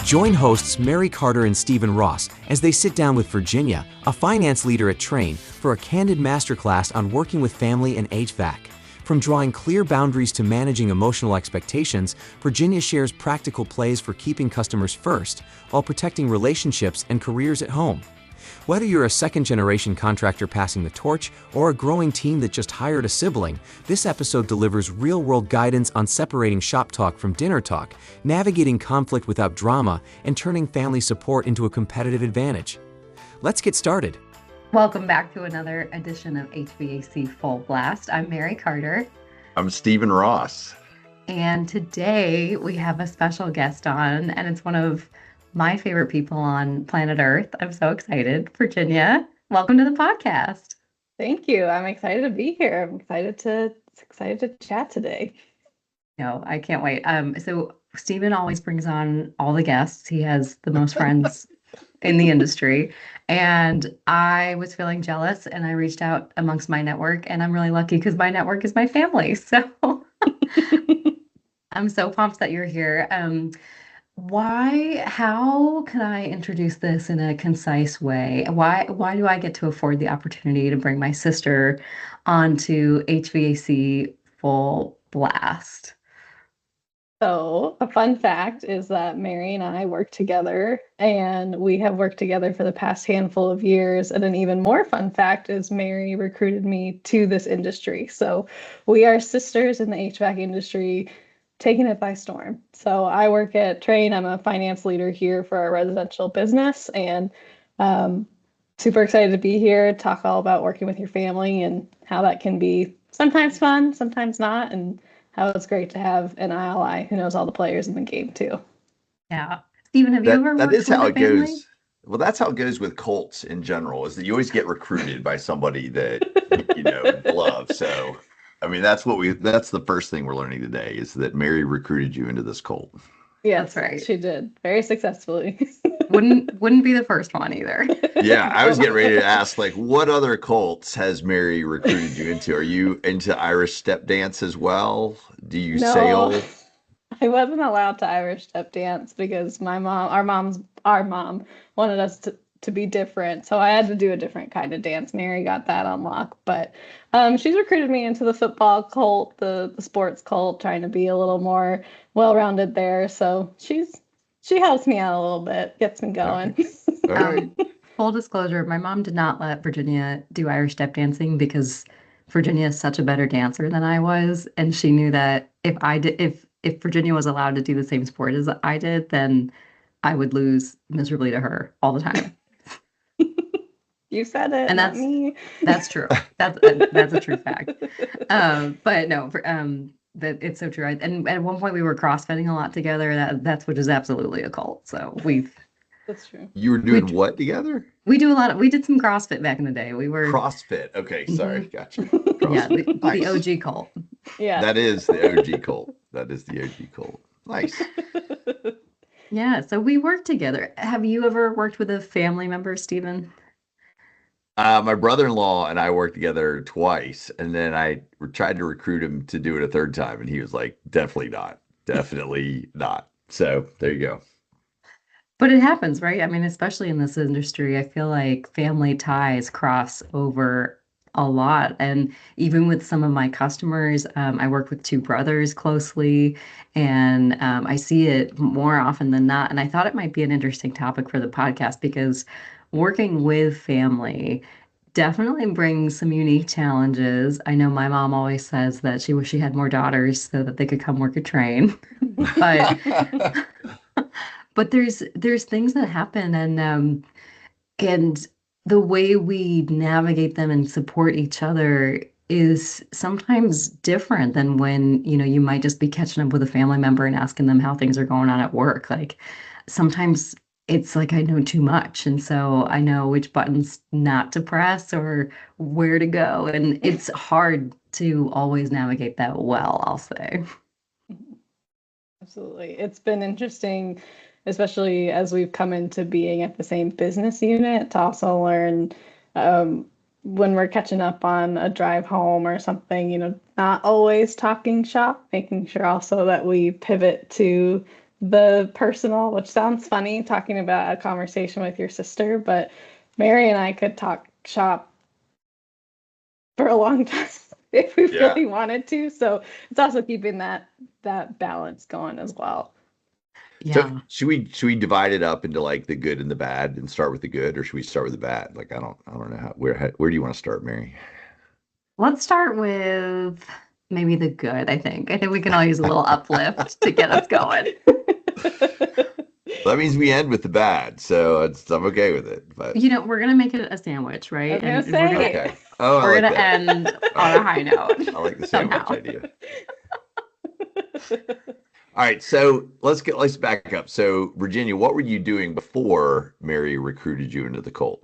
Join hosts Mary Carter and Stephen Ross as they sit down with Virginia, a finance leader at Trane, for a candid masterclass on working with family and HVAC. From drawing clear boundaries to managing emotional expectations, Virginia shares practical plays for keeping customers first while protecting relationships and careers at home. Whether you're a second-generation contractor passing the torch or a growing team that just hired a sibling, this episode delivers real-world guidance on separating shop talk from dinner talk, navigating conflict without drama, and turning family support into a competitive advantage. Let's get started. Welcome back to another edition of HVAC Full Blast. I'm Mary Carter. I'm Stephen Ross. And today we have a special guest on, and it's one of my favorite people on planet Earth. I'm so excited. Virginia, welcome to the podcast. Thank you. I'm excited to be here. I'm excited to chat today. No, I can't wait. So Stephen always brings on all the guests. He has the most friends in the industry. And I was feeling jealous and I reached out amongst my network, and I'm really lucky because my network is my family. So I'm so pumped that you're here. How can I introduce this in a concise way? Why do I get to afford the opportunity to bring my sister onto HVAC Full Blast? So a fun fact is that Mary and I work together, and we have worked together for the past handful of years. And an even more fun fact is Mary recruited me to this industry. So we are sisters in the HVAC industry, taking it by storm. So I work at Trane. I'm a finance leader here for our residential business, and super excited to be here, talk all about working with your family and how that can be sometimes fun, sometimes not, and how it's great to have an ally who knows all the players in the game too. Yeah. Stephen, have you ever worked with a family? Goes. Well, that's how it goes with Colts in general, is that you always get recruited by somebody that, love. So, I mean, that's the first thing we're learning today, is that Mary recruited you into this Colt. Yeah, that's right. She did very successfully. Wouldn't be the first one either. Yeah, I was getting ready to ask, what other Colts has Mary recruited you into? Are you into Irish step dance as well? Do you sail? I wasn't allowed to Irish step dance because our mom wanted us to be different. So I had to do a different kind of dance. Mary got that on lock, but she's recruited me into the football cult, the sports cult, trying to be a little more well-rounded there. So she helps me out a little bit, gets me going. All right. Full disclosure, my mom did not let Virginia do Irish step dancing because Virginia is such a better dancer than I was, and she knew that if Virginia was allowed to do the same sport as I did, then I would lose miserably to her all the time. You said it, and not me. That's true. That's a true fact. But no, that it's so true. And at one point we were CrossFitting a lot together. That's which is absolutely a cult. So That's true. You were doing what together? We did some CrossFit back in the day. We were CrossFit. Okay, sorry, Gotcha. Yeah, Nice. the OG cult. Yeah, that is the OG cult. That is the OG cult. Nice. Yeah, so we worked together. Have you ever worked with a family member, Stephen? My brother-in-law and I worked together twice, and then I tried to recruit him to do it a third time, and he was like, definitely not. So there you go. But it happens, right? I mean, especially in this industry, I feel like family ties cross over a lot. And even with some of my customers, I work with two brothers closely, and I see it more often than not. And I thought it might be an interesting topic for the podcast because working with family definitely brings some unique challenges. I know my mom always says that she wished she had more daughters so that they could come work at Trane. But there's things that happen, and the way we navigate them and support each other is sometimes different than when, you might just be catching up with a family member and asking them how things are going on at work. Like sometimes it's like I know too much, and so I know which buttons not to press or where to go, and it's hard to always navigate that well, I'll say. Absolutely. It's been interesting, especially as we've come into being at the same business unit, to also learn when we're catching up on a drive home or something, not always talking shop, making sure also that we pivot to the personal, which sounds funny talking about a conversation with your sister, but Mary and I could talk shop for a long time if we Yeah. really wanted to. So it's also keeping that balance going as well. So Yeah. should we divide it up into like the good and the bad and start with the good, or should we start with the bad? Like I don't know where do you want to start, Mary? Let's start with maybe the good, I think. I think we can all use a little uplift to get us going. That means we end with the bad, so I'm okay with it. But We're gonna make it a sandwich, I right? was gonna And say. okay. Oh, I we're like gonna that. end All on a right. high note I like the sandwich somehow. idea. All right, so let's back up. So Virginia, what were you doing before Mary recruited you into the cult?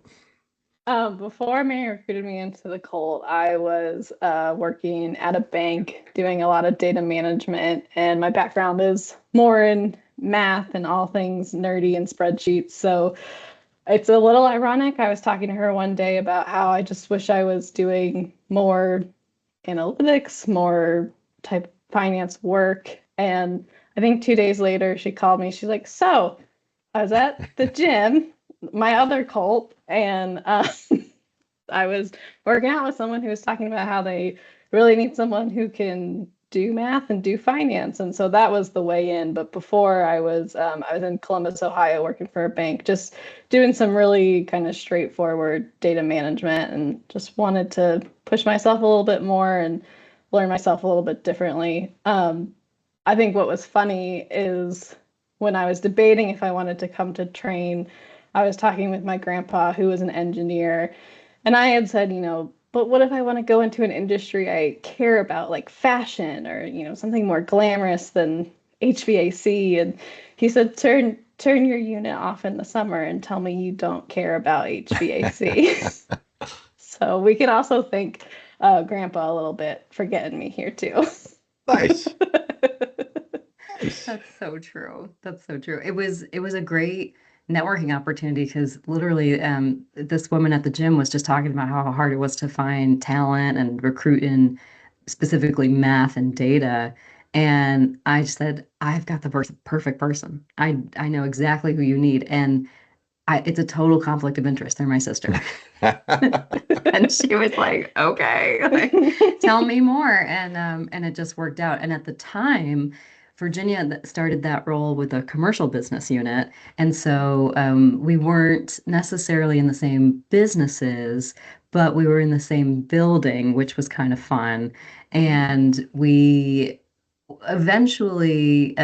Before Mary recruited me into the cult, I was working at a bank doing a lot of data management, and my background is more in math and all things nerdy and spreadsheets. So it's a little ironic. I was talking to her one day about how I just wish I was doing more analytics, more type finance work. And I think 2 days later, she called me. She's like, "So I was at the gym, my other cult, and I was working out with someone who was talking about how they really need someone who can do math and do finance." And so that was the way in. But before I was in Columbus, Ohio, working for a bank, just doing some really kind of straightforward data management, and just wanted to push myself a little bit more and learn myself a little bit differently. I think what was funny is when I was debating if I wanted to come to Trane, I was talking with my grandpa, who was an engineer, and I had said, but what if I want to go into an industry I care about, like fashion or, something more glamorous than HVAC? And he said, turn your unit off in the summer and tell me you don't care about HVAC. So we can also thank Grandpa a little bit for getting me here too. Nice. Nice. That's so true. That's so true. It was a great networking opportunity because literally this woman at the gym was just talking about how hard it was to find talent and recruit in specifically math and data. And I said, I've got the perfect person. I know exactly who you need. And it's a total conflict of interest. They're my sister. And she was like, okay, like, tell me more. And it just worked out. And at the time, Virginia started that role with a commercial business unit. And so we weren't necessarily in the same businesses, but we were in the same building, which was kind of fun. And we eventually,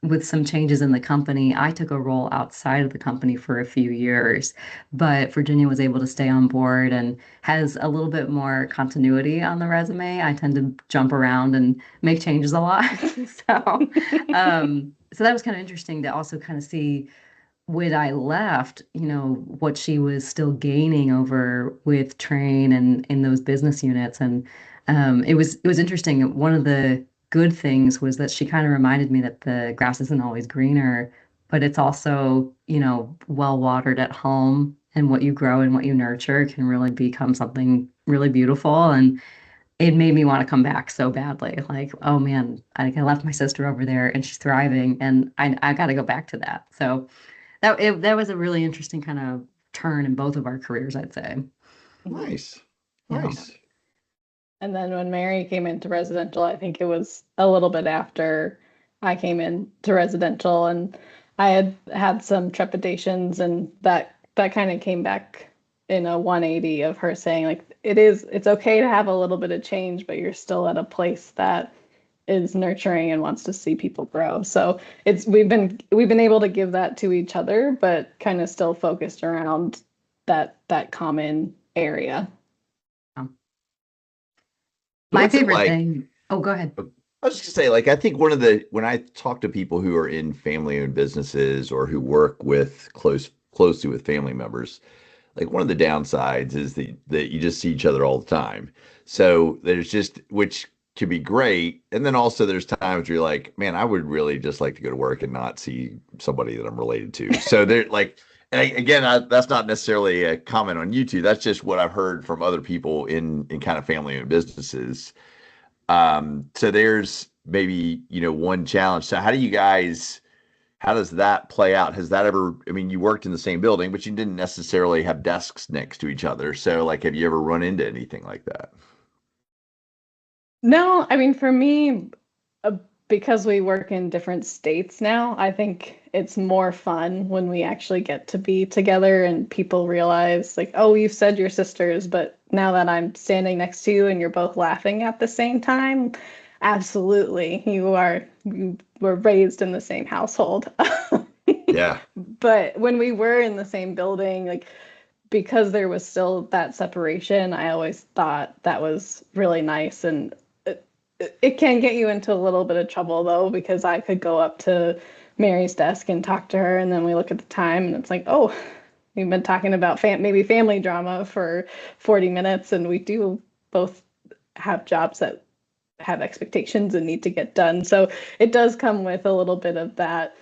with some changes in the company, I took a role outside of the company for a few years, but Virginia was able to stay on board and has a little bit more continuity on the resume. I tend to jump around and make changes a lot. So that was kind of interesting to also kind of see when I left, what she was still gaining over with Trane and in those business units. And it was interesting. One of the good things was that she kind of reminded me that the grass isn't always greener, but it's also, well watered at home, and what you grow and what you nurture can really become something really beautiful. And it made me want to come back so badly. Like, oh man, I left my sister over there and she's thriving, and I got to go back to that. So that was a really interesting kind of turn in both of our careers, I'd say. Nice. Yeah. Nice. And then when Mary came into residential, I think it was a little bit after I came into residential, and I had some trepidations, and that kind of came back in a 180 of her saying, like, it's okay to have a little bit of change, but you're still at a place that is nurturing and wants to see people grow. So we've been able to give that to each other, but kind of still focused around that common area. My What's it favorite like? thing. Oh, go ahead. I was just gonna say, like, I think when I talk to people who are in family-owned businesses or who work with closely with family members, like one of the downsides is that you just see each other all the time. So there's just, which could be great, and then also there's times where you're like, man, I would really just like to go to work and not see somebody that I'm related to. So they're like, and that's not necessarily a comment on you two. That's just what I've heard from other people in kind of family-owned businesses. So there's maybe, one challenge. So how do you guys how does that play out? Has that ever, I mean, you worked in the same building, but you didn't necessarily have desks next to each other. So like, have you ever run into anything like that? No, I mean, for me, uh, because we work in different states now, I think it's more fun when we actually get to be together and people realize, like, oh, you said you're sisters, but now that I'm standing next to you and you're both laughing at the same time, absolutely, you were raised in the same household. Yeah. But when we were in the same building, like, because there was still that separation, I always thought that was really nice. And it can get you into a little bit of trouble though, because I could go up to Mary's desk and talk to her, and then we look at the time and it's like, oh, we've been talking about maybe family drama for 40 minutes, and we do both have jobs that have expectations and need to get done. So it does come with a little bit of that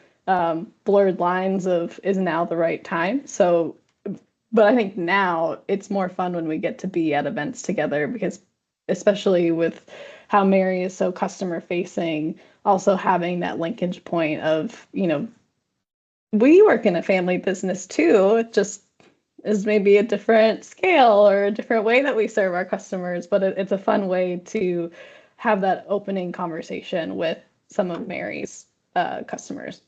blurred lines of, is now the right time? So, but I think now it's more fun when we get to be at events together, because especially with how Mary is so customer facing, also having that linkage point of, we work in a family business too. It just is maybe a different scale or a different way that we serve our customers, but it's a fun way to have that opening conversation with some of Mary's customers.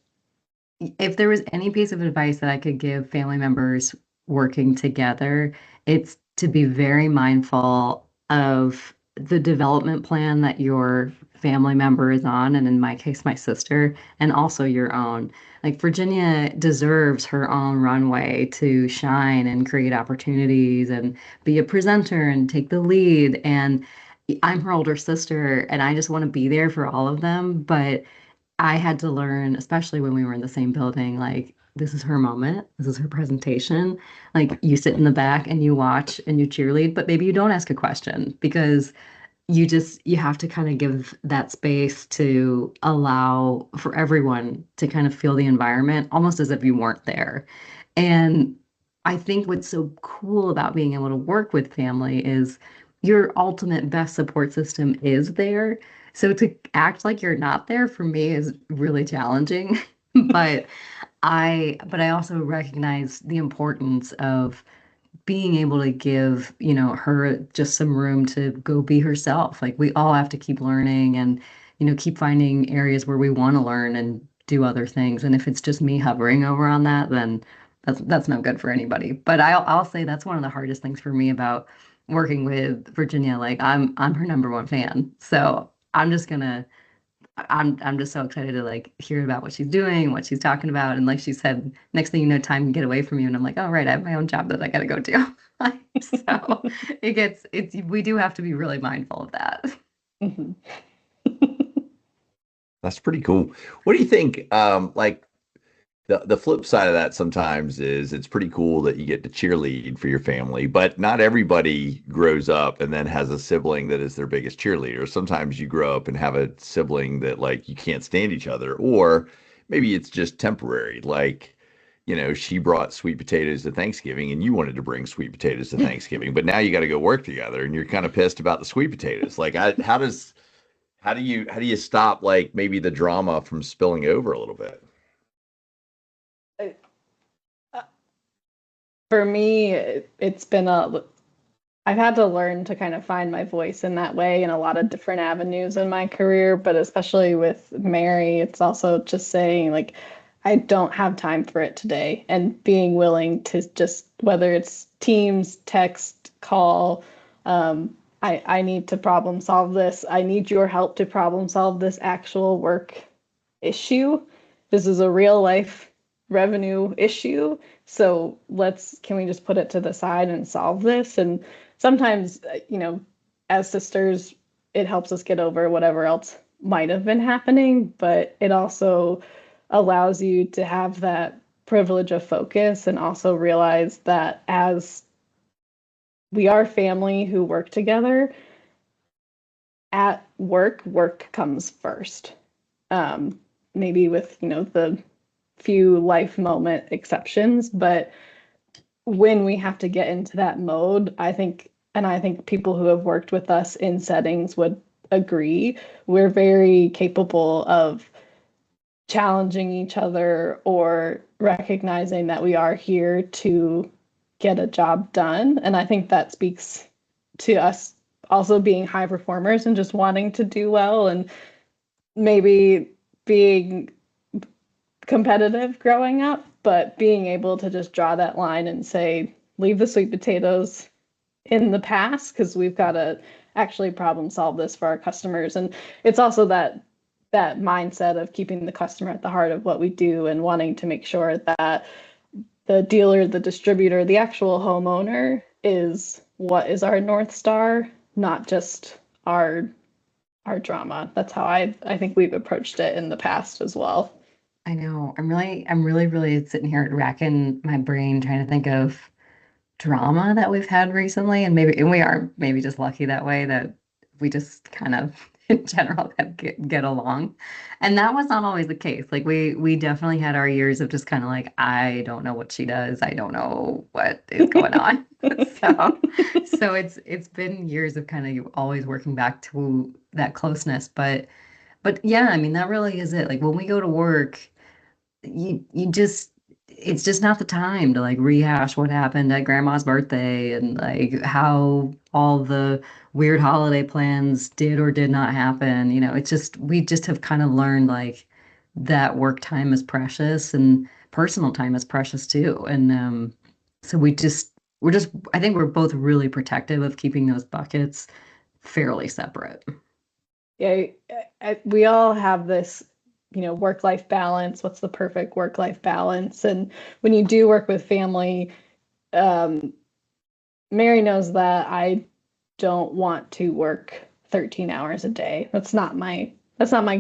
If there was any piece of advice that I could give family members working together, it's to be very mindful of the development plan that your family member is on, and in my case, my sister, and also your own. Like Virginia deserves her own runway to shine and create opportunities and be a presenter and take the lead. And I'm her older sister, and I just want to be there for all of them. But I had to learn, especially when we were in the same building, like this is her moment, this is her presentation. Like you sit in the back and you watch and you cheerlead, but maybe you don't ask a question because you have to kind of give that space to allow for everyone to kind of feel the environment almost as if you weren't there. And I think what's so cool about being able to work with family is your ultimate best support system is there. So to act like you're not there for me is really challenging. But I also recognize the importance of being able to give, her just some room to go be herself. Like we all have to keep learning and, keep finding areas where we want to learn and do other things. And if it's just me hovering over on that, then that's no good for anybody. But I'll say that's one of the hardest things for me about working with Virginia. Like I'm her number one fan. So I'm just so excited to like hear about what she's doing, what she's talking about. And like she said, next thing you know, time can get away from you. And I'm like, oh right, I have my own job that I gotta go do. So we do have to be really mindful of that. Mhm. That's pretty cool. What do you think? Like the flip side of that sometimes is it's pretty cool that you get to cheerlead for your family, but not everybody grows up and then has a sibling that is their biggest cheerleader. Sometimes you grow up and have a sibling that like you can't stand each other, or maybe it's just temporary. Like, she brought sweet potatoes to Thanksgiving and you wanted to bring sweet potatoes to Thanksgiving, but now you got to go work together and you're kind of pissed about the sweet potatoes. Like, how do you stop like maybe the drama from spilling over a little bit? Uh, For me, it's been I've had to learn to kind of find my voice in that way in a lot of different avenues in my career, but especially with Mary, it's also just saying, like, I don't have time for it today, and being willing to just, whether it's Teams, text, call, I need to problem solve this. I need your help to problem solve this actual work issue. This is a real life revenue issue. So can we just put it to the side and solve this? And sometimes, as sisters, it helps us get over whatever else might have been happening, but it also allows you to have that privilege of focus and also realize that as we are family who work together, at work comes first. Maybe with, the few life moment exceptions, but when we have to get into that mode, I think people who have worked with us in settings would agree, we're very capable of challenging each other or recognizing that we are here to get a job done. And I think that speaks to us also being high performers and just wanting to do well and maybe being competitive growing up, but being able to just draw that line and say, leave the sweet potatoes in the past because we've got to actually problem solve this for our customers. And it's also that mindset of keeping the customer at the heart of what we do and wanting to make sure that the dealer, the distributor, the actual homeowner is what is our North Star, not just our drama. That's how I think we've approached it in the past as well. I know. I'm really sitting here racking my brain trying to think of drama that we've had recently, and we are maybe just lucky that way that we just kind of in general get along. And that was not always the case. Like we definitely had our years of just kind of like, I don't know what she does. I don't know what is going on. So it's been years of kind of always working back to that closeness. But yeah, I mean that really is it. Like when we go to work, you just it's just not the time to like rehash what happened at grandma's birthday and like how all the weird holiday plans did or did not happen. It's just we just have kind of learned like that work time is precious and personal time is precious too. And so we're just I think we're both really protective of keeping those buckets fairly separate. Yeah, we all have this work-life balance. What's the perfect work-life balance? And when you do work with family, Mary knows that I don't want to work 13 hours a day. That's not my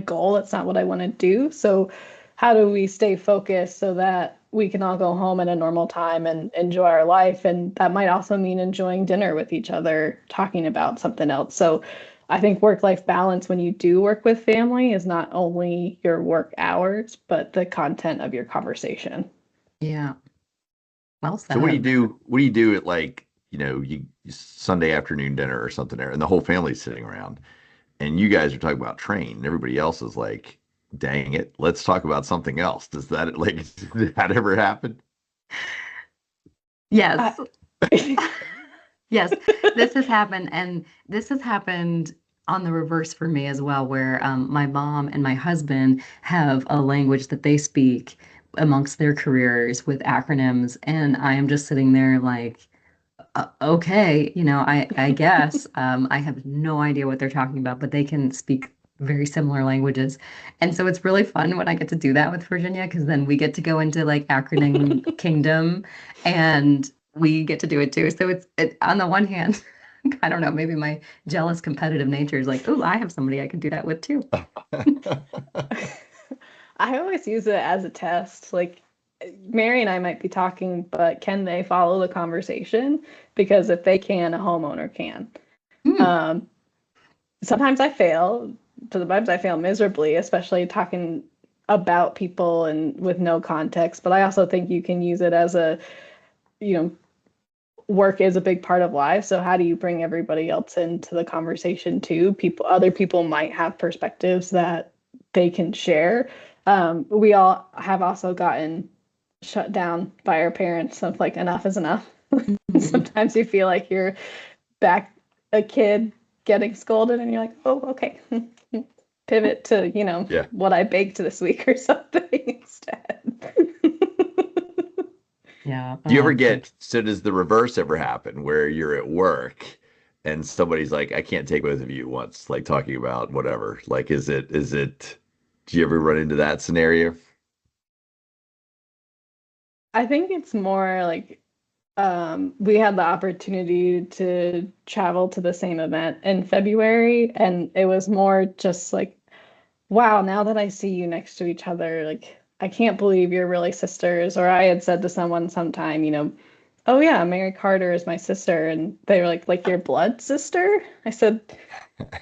goal. That's not what I want to do. So how do we stay focused so that we can all go home at a normal time and enjoy our life? And that might also mean enjoying dinner with each other, talking about something else. So I think work-life balance when you do work with family is not only your work hours, but the content of your conversation. Yeah. Well said. So what do you do? What do you do at like, you Sunday afternoon dinner or something there, and the whole family's sitting around, and you guys are talking about Trane, and everybody else is like, "Dang it, let's talk about something else." Does that did that ever happen? Yes. Yes, this has happened, and this has happened on the reverse for me as well, where my mom and my husband have a language that they speak amongst their careers with acronyms, and I am just sitting there like, okay, I guess I have no idea what they're talking about, but they can speak very similar languages. And so it's really fun when I get to do that with Virginia, because then we get to go into like acronym kingdom and we get to do it too. So on the one hand, I don't know, maybe my jealous competitive nature is like, oh, I have somebody I could do that with too. I always use it as a test. Like Mary and I might be talking, but can they follow the conversation? Because if they can, a homeowner can. Sometimes I fail. Sometimes I fail miserably, especially talking about people and with no context. But I also think you can use it as work is a big part of life. So how do you bring everybody else into the conversation too? Other people might have perspectives that they can share. We all have also gotten shut down by our parents of like, enough is enough. Sometimes you feel like you're back a kid getting scolded and you're like, oh, okay. Pivot to, what I baked this week or something instead. Yeah. Do you ever does the reverse ever happen where you're at work and somebody's like, I can't take both of you at once, like talking about whatever? Like, do you ever run into that scenario? I think it's more like we had the opportunity to travel to the same event in February, and it was more just like, wow, now that I see you next to each other, like, I can't believe you're really sisters. Or I had said to someone sometime, oh yeah, Mary Carter is my sister. And they were like your blood sister? I said,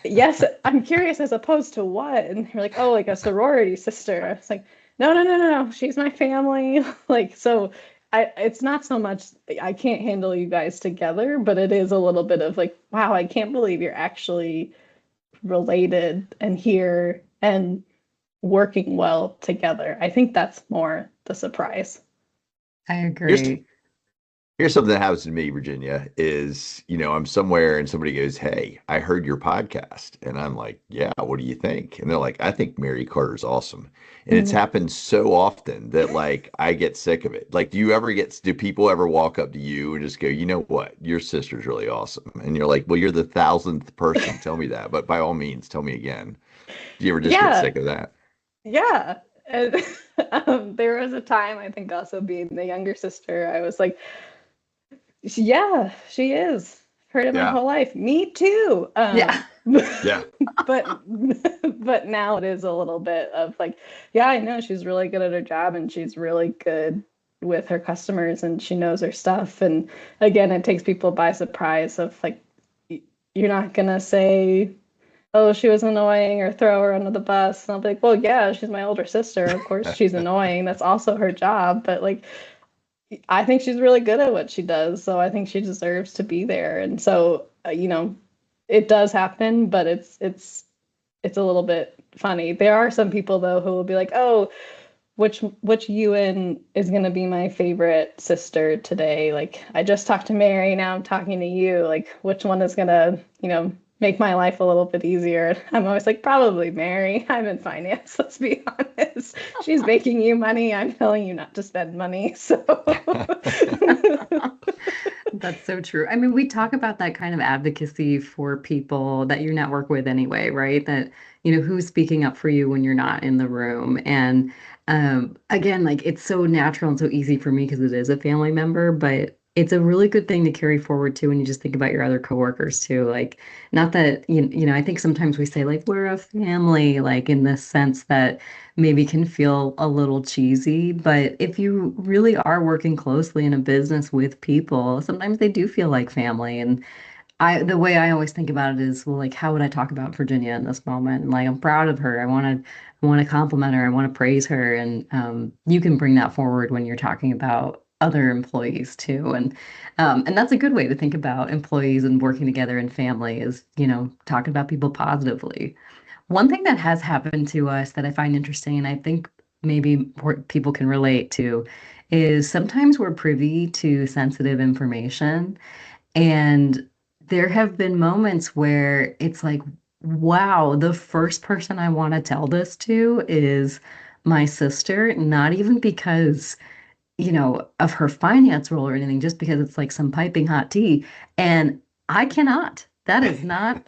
yes, I'm curious as opposed to what? And they're like, oh, like a sorority sister. I was like, no, she's my family. Like, so it's not so much, I can't handle you guys together, but it is a little bit of like, wow, I can't believe you're actually related and here. And working well together. I think that's more the surprise. I Here's agree. Here's something that happens to me, Virginia, is, I'm somewhere and somebody goes, "Hey, I heard your podcast." And I'm like, "Yeah, what do you think?" And they're like, "I think Mary Carter's awesome." And it's Mhm. happened so often that like I get sick of it. Like, do people ever walk up to you and just go, "You know what? Your sister's really awesome." And you're like, "Well, you're the thousandth person to tell me that, but by all means, tell me again." Do you ever just get Yeah, sick of that? yeah. And, there was a time, I think also being the younger sister, I was like, yeah, she is. Heard it my Yeah. whole life. Me too. Yeah. Yeah. But but now it is a little bit of like, yeah, I know she's really good at her job and she's really good with her customers and she knows her stuff. And again, it takes people by surprise of like, you're not gonna say, oh, she was annoying or throw her under the bus. And I'll be like, well, yeah, she's my older sister. Of course she's annoying. That's also her job. But like, I think she's really good at what she does, so I think she deserves to be there. And so, it does happen, but it's a little bit funny. There are some people though who will be like, "Oh, which Ewan is going to be my favorite sister today? Like, I just talked to Mary, now I'm talking to you. Like, which one is going to, make my life a little bit easier?" I'm always like, probably Mary. I'm in finance, let's be honest. She's making you money. I'm telling you not to spend money. So, That's so true. I mean, we talk about that kind of advocacy for people that you network with anyway, right? That, who's speaking up for you when you're not in the room. And again, like it's so natural and so easy for me because it is a family member, but it's a really good thing to carry forward too when you just think about your other coworkers too. Like, not that, I think sometimes we say like we're a family, like in the sense that maybe can feel a little cheesy, but if you really are working closely in a business with people, sometimes they do feel like family. And the way I always think about it is, well, like, how would I talk about Virginia in this moment? And like, I'm proud of her. I want to compliment her. I want to praise her. And you can bring that forward when you're talking about other employees too. And that's a good way to think about employees and working together in family is, talking about people positively. One thing that has happened to us that I find interesting, and I think maybe people can relate to, is sometimes we're privy to sensitive information. And there have been moments where it's like, wow, the first person I want to tell this to is my sister, not even because of her finance role or anything, just because it's like some piping hot tea. And I cannot. That is not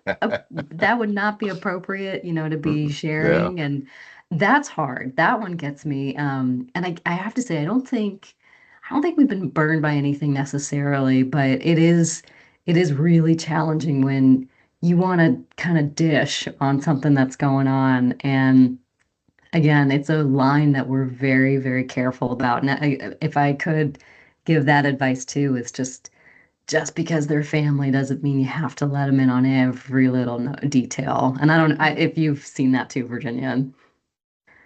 that would not be appropriate, to be Yeah. sharing. And that's hard. That one gets me. And I have to say, I don't think we've been burned by anything necessarily, but it is really challenging when you want to kind of dish on something that's going on. And again, it's a line that we're very, very careful about. And if I could give that advice too, it's just because they're family doesn't mean you have to let them in on every little detail. And if you've seen that too, Virginia.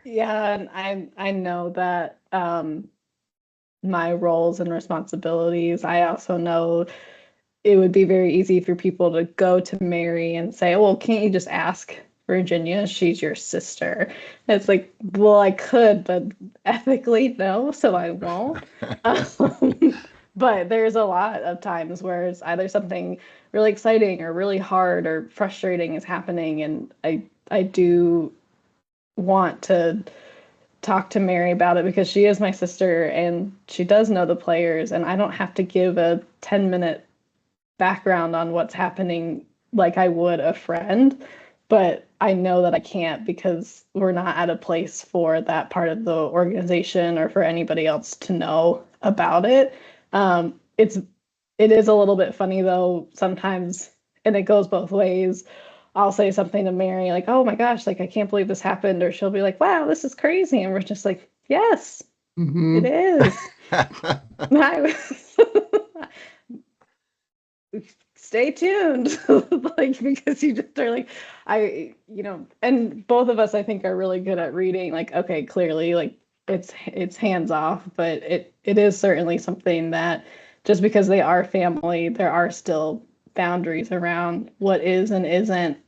yeah, and I know that my roles and responsibilities. I also know it would be very easy for people to go to Mary and say, "Well, can't you just ask Virginia? She's your sister." It's like, well, I could, but ethically, no, so I won't. But there's a lot of times where it's either something really exciting or really hard or frustrating is happening, and I do want to talk to Mary about it because she is my sister and she does know the players, and I don't have to give a 10-minute background on what's happening like I would a friend, but I know that I can't because we're not at a place for that part of the organization or for anybody else to know about it. It is a little bit funny though sometimes, and it goes both ways. I'll say something to Mary like, "Oh my gosh, like I can't believe this happened," or she'll be like, "Wow, this is crazy," and we're just like, "Yes, it Hmm. is." I stay tuned like because you just are like and both of us I think are really good at reading like, okay, clearly like it's hands off, but it is certainly something that just because they are family there are still boundaries around what is and isn't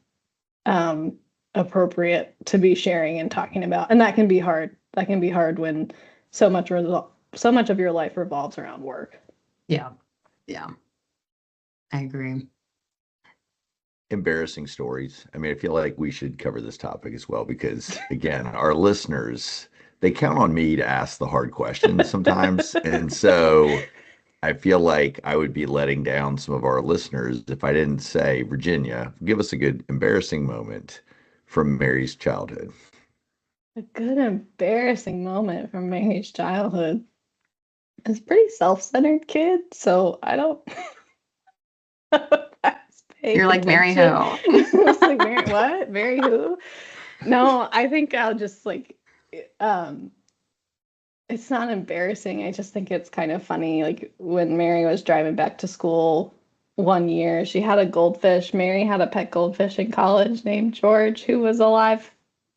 um appropriate to be sharing and talking about. And that can be hard. That can be hard when so much of your life revolves around work. Yeah. I agree. Embarrassing stories. I mean, I feel like we should cover this topic as well because, again, our listeners, they count on me to ask the hard questions sometimes. And so I feel like I would be letting down some of our listeners if I didn't say, Virginia, give us a good embarrassing moment from Mary's childhood. A good embarrassing moment from Mary's childhood. I was a pretty self-centered kid, so I don't know if I was paying You're like, Mary who? attention. I was like, Mary what? Mary who? No, I think I'll just like, it's not embarrassing. I just think it's kind of funny. Like when Mary was driving back to school one year, she had a goldfish. Mary had a pet goldfish in college named George, who was alive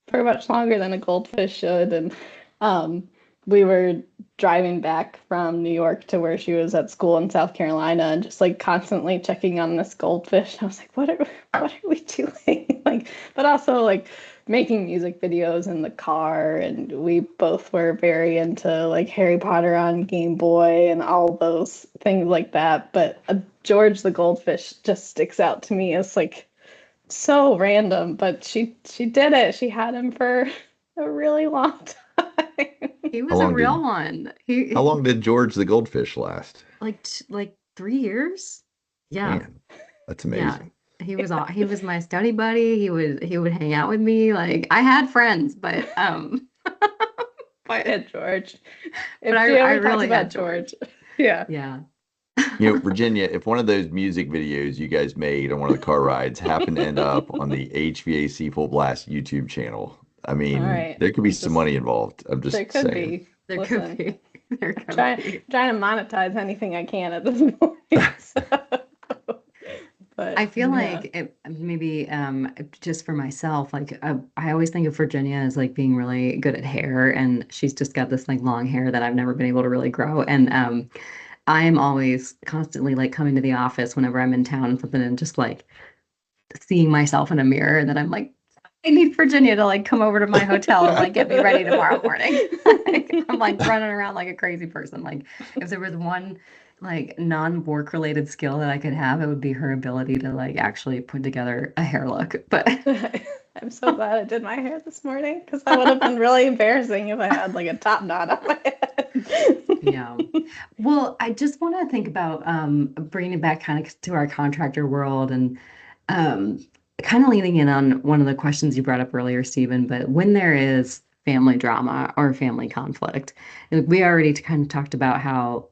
for much longer than a goldfish should. And we were driving back from New York to where she was at school in South Carolina and just like constantly checking on this goldfish. I was like, what are we doing? Like, but also like making music videos in the car, and we both were very into like Harry Potter on Game Boy and all those things like that. But George the goldfish just sticks out to me as like so random, but she did it. She had him for a really long time. He was a real one. How long did George the goldfish last? Like 3 years. Yeah. Man, that's amazing. Yeah. He was my study buddy. He would hang out with me. Like I had friends, but but George. But I really about had George. Yeah. Yeah. Virginia, if one of those music videos you guys made on one of the car rides happened to end up on the HVAC Full Blast YouTube channel, I mean, there could be some money involved. I'm just saying. There could be. Trying to monetize anything I can at this point. So. But I feel like maybe just for myself, like I always think of Virginia as like being really good at hair, and she's just got this like long hair that I've never been able to really grow. And I am always constantly like coming to the office whenever I'm in town and something, and just like seeing myself in a mirror, and then I'm like, I need Virginia to like come over to my hotel and like get me ready tomorrow morning. I'm like running around like a crazy person. Like if there was one like non-work related skill that I could have, it would be her ability to like actually put together a hair look. But I'm so glad I did my hair this morning, because that would have been really embarrassing if I had like a top knot on my head. Yeah. Well, I just want to think about bringing it back kind of to our contractor world, and kind of leaning in on one of the questions you brought up earlier, Stephen. But when there is family drama or family conflict, and we already kind of talked about how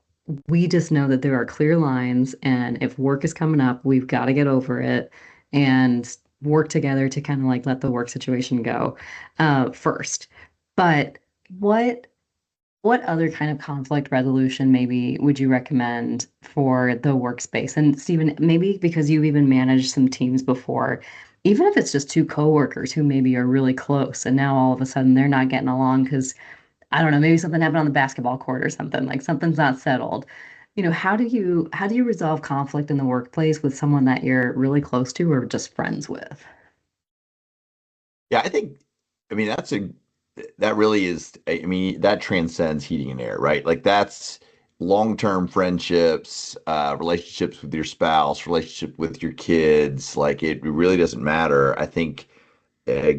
we just know that there are clear lines, and if work is coming up, we've got to get over it and work together to kind of like let the work situation go first. But what other kind of conflict resolution maybe would you recommend for the workspace? And Stephen, maybe because you've even managed some teams before, even if it's just two coworkers who maybe are really close and now all of a sudden they're not getting along because, I don't know, maybe something happened on the basketball court or something, like something's not settled. How do you resolve conflict in the workplace with someone that you're really close to or just friends with? Yeah, I mean, that really is, I mean, that transcends heating and air, right? Like that's long-term friendships, relationships with your spouse, relationship with your kids. Like it really doesn't matter. I think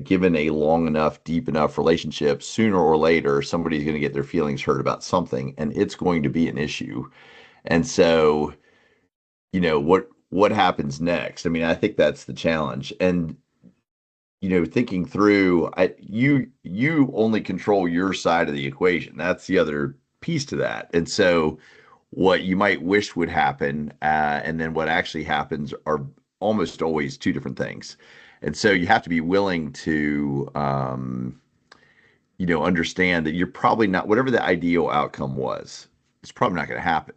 given a long enough, deep enough relationship, sooner or later, somebody's going to get their feelings hurt about something, and it's going to be an issue. And so, what happens next? I mean, I think that's the challenge. And thinking through, you only control your side of the equation. That's the other piece to that. And so, what you might wish would happen, and then what actually happens are almost always two different things. And so you have to be willing to, understand that you're probably not, whatever the ideal outcome was, it's probably not going to happen.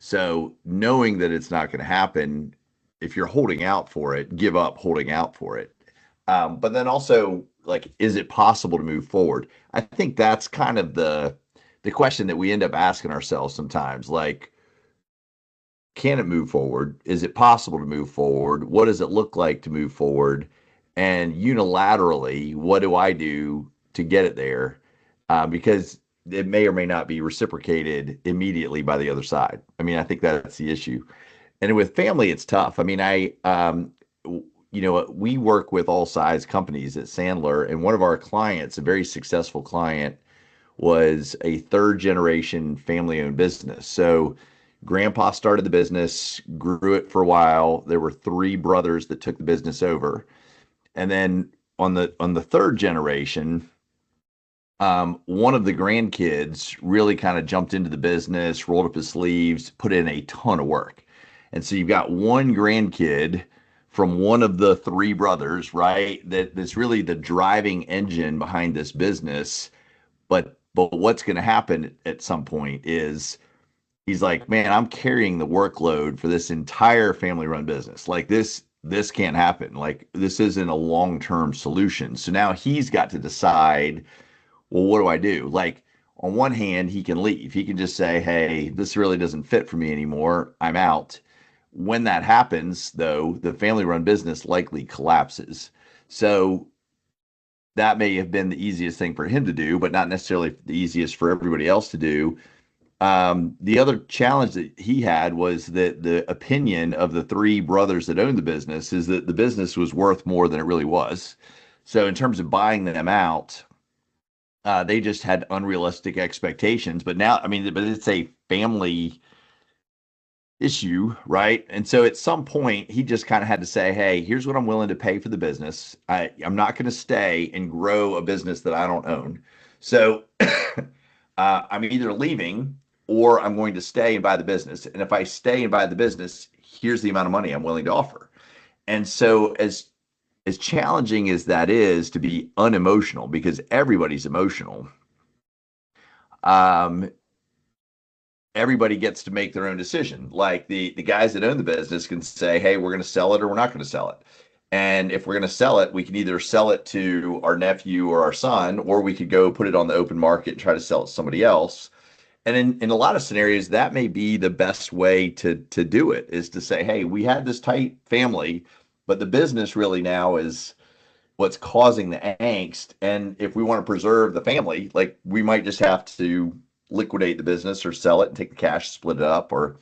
So knowing that it's not going to happen, if you're holding out for it, give up holding out for it. But then also, like, is it possible to move forward? I think that's kind of the question that we end up asking ourselves sometimes. Like, can it move forward? Is it possible to move forward? What does it look like to move forward? and unilaterally, what do I do to get it there? Because it may or may not be reciprocated immediately by the other side. I mean, I think that's the issue. And with family, it's tough. I mean, we work with all size companies at Sandler, and one of our clients, a very successful client, was a third generation family owned business. So grandpa started the business, grew it for a while. There were three brothers that took the business over. And then on the third generation, one of the grandkids really kind of jumped into the business, rolled up his sleeves, put in a ton of work. And so you've got one grandkid from one of the three brothers, right? That's really the driving engine behind this business. But what's going to happen at some point is he's like, man, I'm carrying the workload for this entire family run business. Like this can't happen. Like this isn't a long-term solution. So now he's got to decide, well, what do I do? Like on one hand, he can leave. He can just say, hey, this really doesn't fit for me anymore. I'm out. When that happens, though, the family run business likely collapses. So that may have been the easiest thing for him to do, but not necessarily the easiest for everybody else to do. The other challenge that he had was that the opinion of the three brothers that owned the business is that the business was worth more than it really was. So in terms of buying them out, they just had unrealistic expectations. But now, I mean, but it's a family issue, right? And so at some point, he just kind of had to say, hey, here's what I'm willing to pay for the business. I'm not going to stay and grow a business that I don't own. So I'm either leaving or I'm going to stay and buy the business. And if I stay and buy the business, here's the amount of money I'm willing to offer. And so as challenging as that is to be unemotional, because everybody's emotional, everybody gets to make their own decision. Like the guys that own the business can say, hey, we're going to sell it or we're not going to sell it. And if we're going to sell it, we can either sell it to our nephew or our son, or we could go put it on the open market and try to sell it to somebody else. And in a lot of scenarios, that may be the best way to do it, is to say, hey, we had this tight family, but the business really now is what's causing the angst. And if we want to preserve the family, like we might just have to liquidate the business or sell it and take the cash, split it up. Or,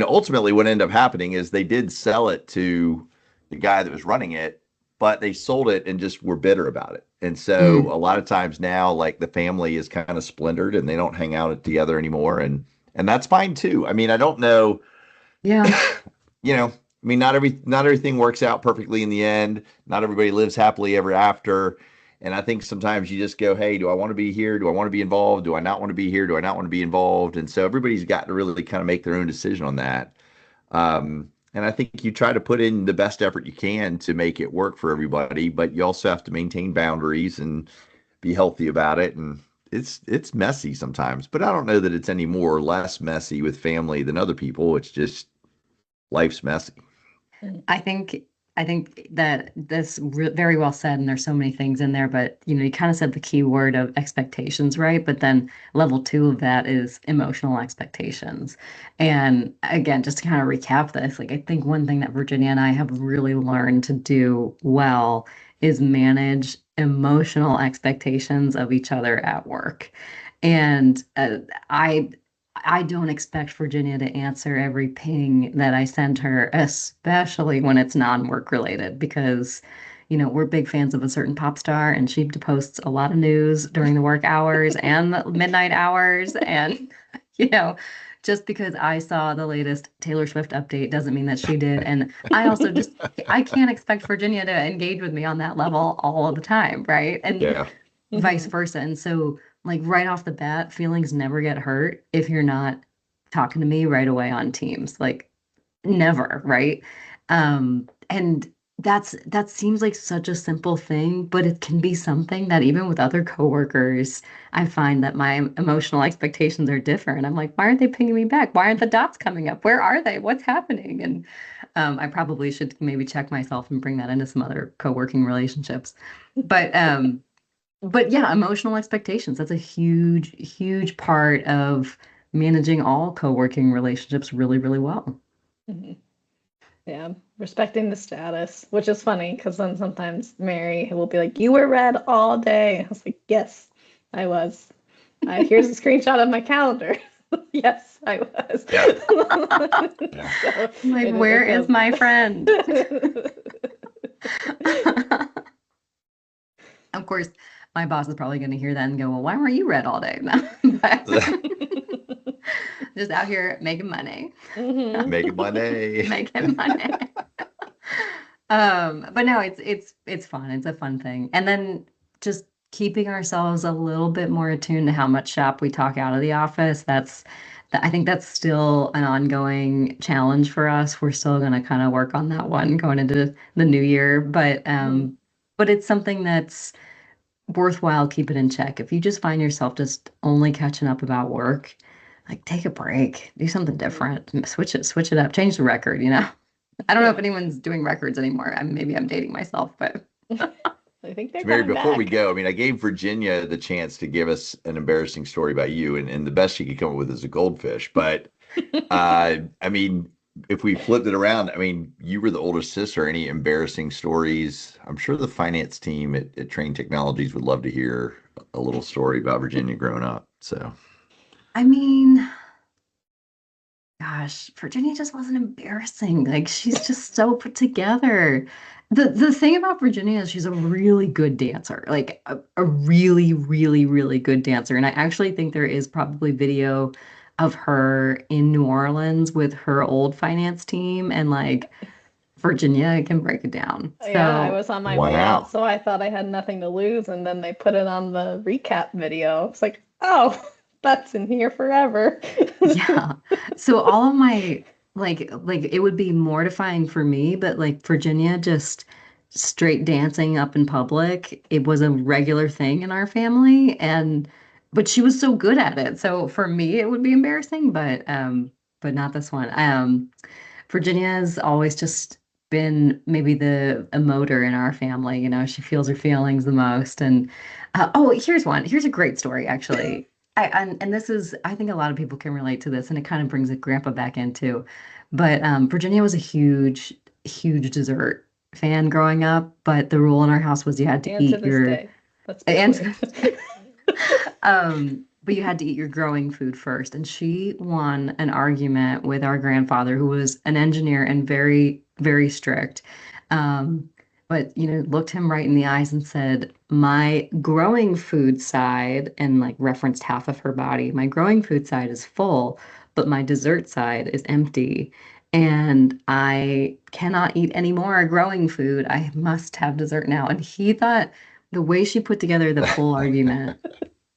ultimately what ended up happening is they did sell it to the guy that was running it, but they sold it and just were bitter about it. And so a lot of times now, like the family is kind of splintered and they don't hang out together anymore. And that's fine too. I mean, I don't know. Yeah. Not everything works out perfectly in the end. Not everybody lives happily ever after. And I think sometimes you just go, hey, do I want to be here? Do I want to be involved? Do I not want to be here? Do I not want to be involved? And so everybody's got to really kind of make their own decision on that. And I think you try to put in the best effort you can to make it work for everybody, but you also have to maintain boundaries and be healthy about it. And it's messy sometimes, but I don't know that it's any more or less messy with family than other people. It's just life's messy. I think that that's very well said, and there's so many things in there, but you kind of said the key word of expectations, right? But then level 2 of that is emotional expectations. And again, just to kind of recap this, like I think one thing that Virginia and I have really learned to do well is manage emotional expectations of each other at work. And I don't expect Virginia to answer every ping that I send her, especially when it's non-work related, because, we're big fans of a certain pop star and she posts a lot of news during the work hours and the midnight hours. And, just because I saw the latest Taylor Swift update doesn't mean that she did. And I also I can't expect Virginia to engage with me on that level all of the time, right? And Yeah. vice versa. And so, like right off the bat, feelings never get hurt if you're not talking to me right away on Teams. Like never, right? And that seems like such a simple thing, but it can be something that even with other coworkers, I find that my emotional expectations are different. I'm like, why aren't they pinging me back? Why aren't the dots coming up? Where are they? What's happening? And I probably should maybe check myself and bring that into some other co-working relationships. But yeah, emotional expectations, that's a huge, huge part of managing all co-working relationships really, really well. Mhm. Yeah, respecting the status, which is funny because then sometimes Mary will be like, "You were red all day." I was like, "Yes, I was." Here's a screenshot of my calendar. Yes, I was. Yeah. Yeah. So Like, it where is feels. my friend? Of course, my boss is probably going to hear that and go, "Well, why weren't you red all day?" No, but just out here making money, Mhm. Making money. making money. But no, it's fun. It's a fun thing. And then just keeping ourselves a little bit more attuned to how much shop we talk out of the office. I think that's still an ongoing challenge for us. We're still going to kind of work on that one going into the new year, but it's something that's worthwhile keeping in check. If you just find yourself just only catching up about work, like take a break, do something different, switch it up, change the record, you know? I don't know if Yeah. anyone's doing records anymore. Maybe I'm dating myself, but I think they're Mary, coming before we back. go, I mean, I gave Virginia the chance to give us an embarrassing story about you, and the best she could come up with is a goldfish. But I mean, if we flipped it around, I mean, you were the older sister. Any embarrassing stories? I'm sure the finance team at Trane Technologies would love to hear a little story about Virginia growing up. So, I mean, gosh, Virginia just wasn't embarrassing. Like she's just so put together. The thing about Virginia is she's a really good dancer, like a really, really, really good dancer. And I actually think there is probably video of her in New Orleans with her old finance team, and like Virginia can break it down. Yeah, I So was on my way out, wow. so I thought I had nothing to lose, and then they put it on the recap video. It's like, oh, that's in here forever. yeah. So all of my like it would be mortifying for me, but like Virginia just straight dancing up in public, it was a regular thing in our family, and but she was so good at it. So for me it would be embarrassing, but not this one. Virginia's always just been maybe the emoter in our family, you know, she feels her feelings the most. And oh, here's one. Here's a great story, actually. And this is, I think a lot of people can relate to this, and it kind of brings a grandpa back into. But Virginia was a huge, huge dessert fan growing up. But the rule in our house was you had to And to eat this your, day, let's be and clear. but you had to eat your growing food first. And she won an argument with our grandfather, who was an engineer and very, very strict. Um, but you know, looked him right in the eyes and said, "My growing food side," and like referenced half of her body. "My growing food side is full, but my dessert side is empty. And I cannot eat any more growing food. I must have dessert now." And he thought the way she put together the full argument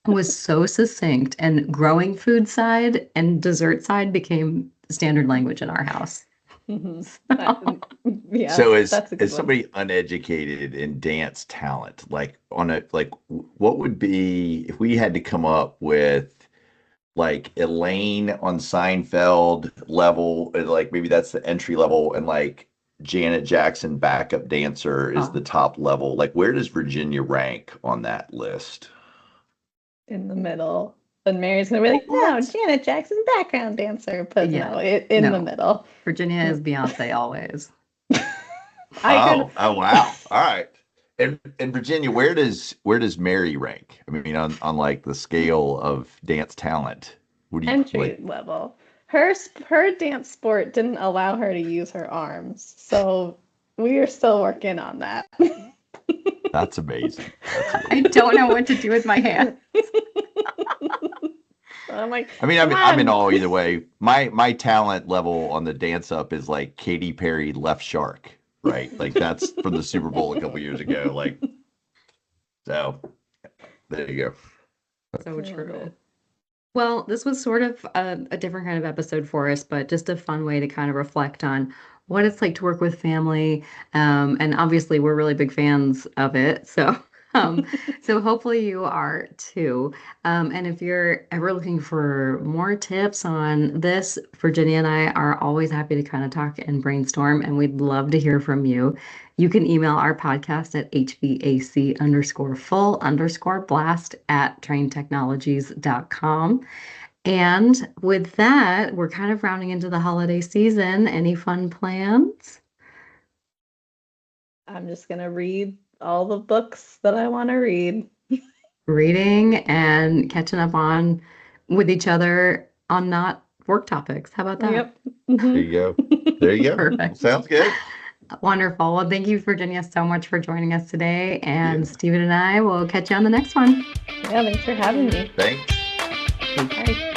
was so succinct, and growing food side and dessert side became standard language in our house. Mhm. So, Yeah, So that's a good as one. somebody uneducated in dance talent, like on a like what would be if we had to come up with like Elaine on Seinfeld level, like maybe that's the entry level, and like Janet Jackson backup dancer is the oh, top level. Like where does Virginia rank on that list? In the middle. And Mary's gonna be like, no, What? Janet Jackson, background dancer. But yeah, no, in the no. middle. Virginia is Beyonce always. I kind Oh, oh wow. All right. And Virginia, where does Mary rank? I mean, on like the scale of dance talent. What do you entry like? level. Her dance sport didn't allow her to use her arms, so we are still working on that. That's amazing. That's I amazing. don't know what to do with my hand. I'm like, I mean, come I'm in on. awe either way. My talent level on the dance up is like Katy Perry Left Shark, right? Like that's from the Super Bowl a couple years ago. Like so, there you go. So I love true. it. Well, this was sort of a different kind of episode for us, but just a fun way to kind of reflect on what it's like to work with family. And obviously, we're really big fans of it. So, um, so hopefully you are too. And if you're ever looking for more tips on this, Virginia and I are always happy to kind of talk and brainstorm, and we'd love to hear from you. You can email our podcast at HVAC_full_blast at traintechnologies.com. And with that, we're kind of rounding into the holiday season. Any fun plans? I'm just gonna read all the books that I want to read. Reading and catching up on with each other on not work topics. How about that? Yep. There you go. There you go. Perfect. Sounds good. Wonderful. Well, thank you, Virginia, so much for joining us today. And Yeah. Stephen and I will catch you on the next one. Yeah, thanks for having me. Thanks. Bye.